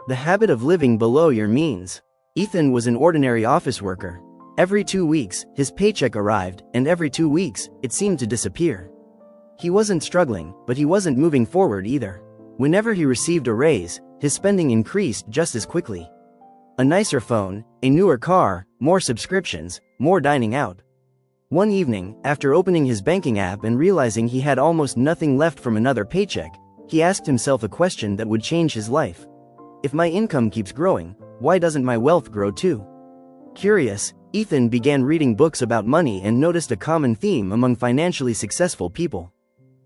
The habit of living below your means. Ethan was an ordinary office worker. Every 2 weeks, his paycheck arrived, and every 2 weeks, it seemed to disappear. He wasn't struggling, but he wasn't moving forward either. Whenever he received a raise, his spending increased just as quickly. A nicer phone, a newer car, more subscriptions, more dining out. One evening, after opening his banking app and realizing he had almost nothing left from another paycheck, he asked himself a question that would change his life. If my income keeps growing, why doesn't my wealth grow too? Curious, Ethan began reading books about money and noticed a common theme among financially successful people.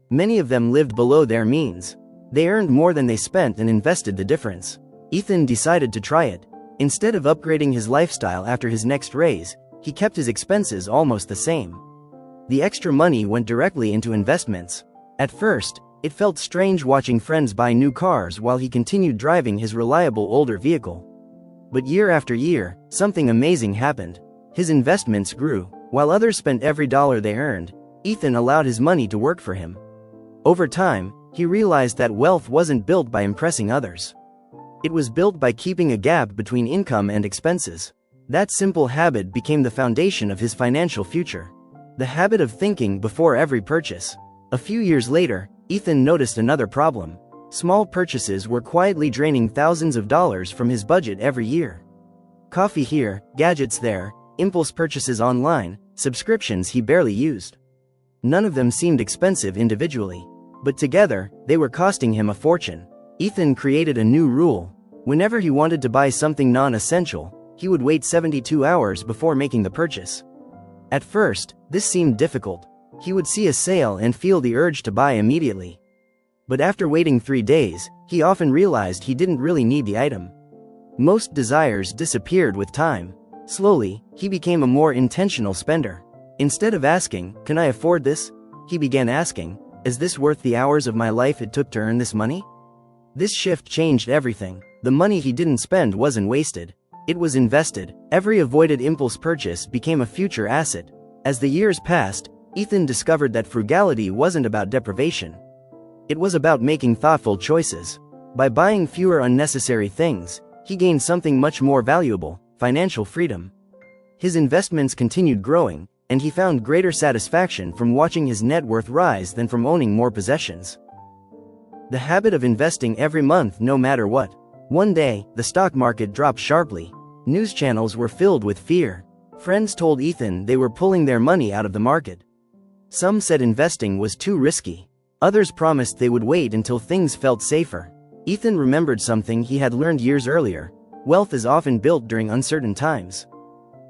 Many of them lived below their means. They earned more than they spent and invested the difference. Ethan decided to try it. Instead of upgrading his lifestyle after his next raise, he kept his expenses almost the same. The extra money went directly into investments. At first, it felt strange watching friends buy new cars while he continued driving his reliable older vehicle. But year after year, something amazing happened. His investments grew. While others spent every dollar they earned, Ethan allowed his money to work for him. Over time, he realized that wealth wasn't built by impressing others. It was built by keeping a gap between income and expenses. That simple habit became the foundation of his financial future. The habit of thinking before every purchase. A few years later, Ethan noticed another problem. Small purchases were quietly draining thousands of dollars from his budget every year. Coffee here, gadgets there, impulse purchases online, subscriptions he barely used. None of them seemed expensive individually, but together, they were costing him a fortune. Ethan created a new rule. Whenever he wanted to buy something non-essential, he would wait 72 hours before making the purchase. At first, this seemed difficult. He would see a sale and feel the urge to buy immediately. But after waiting 3 days, he often realized he didn't really need the item. Most desires disappeared with time. Slowly, he became a more intentional spender. Instead of asking, "Can I afford this?" he began asking, "Is this worth the hours of my life it took to earn this money?" This shift changed everything. The money he didn't spend wasn't wasted. It was invested. Every avoided impulse purchase became a future asset. As the years passed, Ethan discovered that frugality wasn't about deprivation. It was about making thoughtful choices. By buying fewer unnecessary things, he gained something much more valuable: financial freedom. His investments continued growing, and he found greater satisfaction from watching his net worth rise than from owning more possessions. The habit of investing every month no matter what. One day, the stock market dropped sharply. News channels were filled with fear. Friends told Ethan they were pulling their money out of the market. Some said investing was too risky. Others promised they would wait until things felt safer. Ethan remembered something he had learned years earlier: wealth is often built during uncertain times.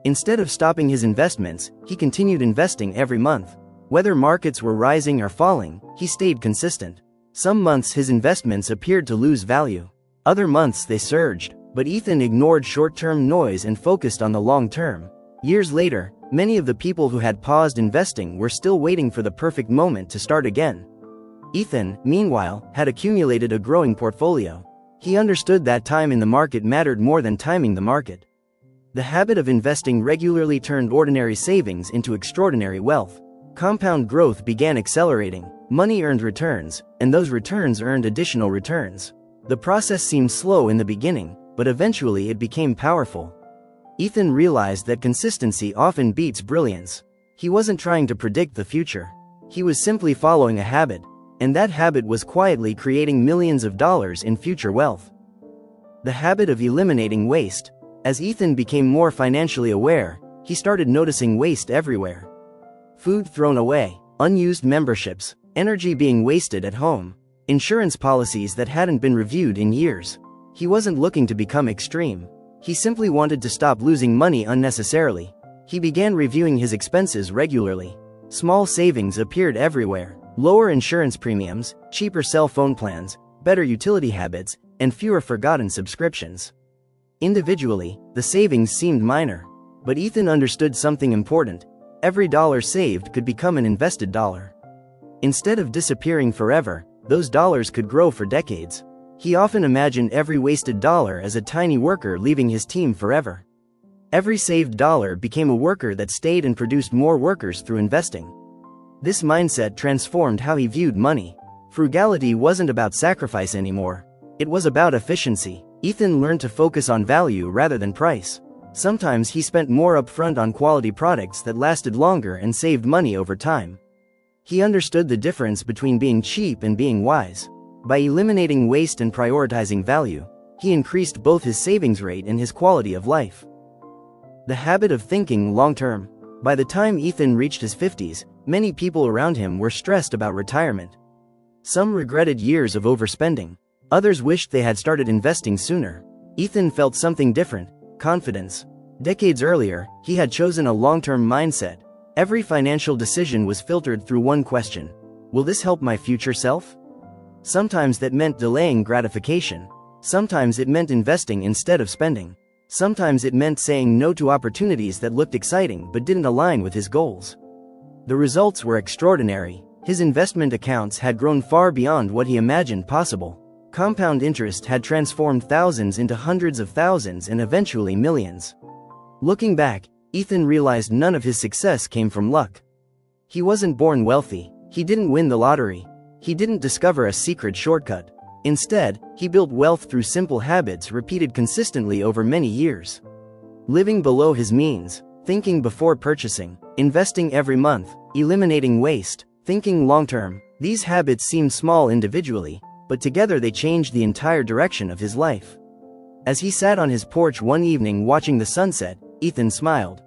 Instead of stopping his investments, he continued investing every month. Whether markets were rising or falling, he stayed consistent. Some months his investments appeared to lose value. Other months they surged, but Ethan ignored short-term noise and focused on the long term. Years later, many of the people who had paused investing were still waiting for the perfect moment to start again. Ethan, meanwhile, had accumulated a growing portfolio. He understood that time in the market mattered more than timing the market. The habit of investing regularly turned ordinary savings into extraordinary wealth. Compound growth began accelerating. Money earned returns, and those returns earned additional returns. The process seemed slow in the beginning, but eventually it became powerful. Ethan realized that consistency often beats brilliance. He wasn't trying to predict the future. He was simply following a habit, and that habit was quietly creating millions of dollars in future wealth. The habit of eliminating waste. As Ethan became more financially aware, he started noticing waste everywhere. Food thrown away, unused memberships, energy being wasted at home, insurance policies that hadn't been reviewed in years. He wasn't looking to become extreme. He simply wanted to stop losing money unnecessarily. He began reviewing his expenses regularly. Small savings appeared everywhere: lower insurance premiums, cheaper cell phone plans, better utility habits, and fewer forgotten subscriptions. Individually, the savings seemed minor, but Ethan understood something important: every dollar saved could become an invested dollar. Instead of disappearing forever, those dollars could grow for decades. He often imagined every wasted dollar as a tiny worker leaving his team forever. Every saved dollar became a worker that stayed and produced more workers through investing. This mindset transformed how he viewed money. Frugality wasn't about sacrifice anymore. It was about efficiency. Ethan learned to focus on value rather than price. Sometimes he spent more upfront on quality products that lasted longer and saved money over time. He understood the difference between being cheap and being wise. By eliminating waste and prioritizing value, he increased both his savings rate and his quality of life. The habit of thinking long-term. By the time Ethan reached his 50s, many people around him were stressed about retirement. Some regretted years of overspending. Others wished they had started investing sooner. Ethan felt something different: confidence. Decades earlier, he had chosen a long-term mindset. Every financial decision was filtered through one question: will this help my future self? Sometimes that meant delaying gratification. Sometimes it meant investing instead of spending. Sometimes it meant saying no to opportunities that looked exciting but didn't align with his goals. The results were extraordinary. His investment accounts had grown far beyond what he imagined possible. Compound interest had transformed thousands into hundreds of thousands and eventually millions. Looking back, Ethan realized none of his success came from luck. He wasn't born wealthy. He didn't win the lottery. He didn't discover a secret shortcut. Instead, he built wealth through simple habits repeated consistently over many years. Living below his means, thinking before purchasing, investing every month, eliminating waste, thinking long-term. These habits seemed small individually, but together they changed the entire direction of his life. As he sat on his porch one evening watching the sunset, Ethan smiled.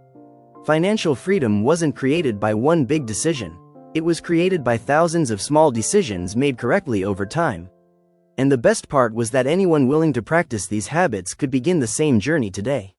Financial freedom wasn't created by one big decision. It was created by thousands of small decisions made correctly over time. And the best part was that anyone willing to practice these habits could begin the same journey today.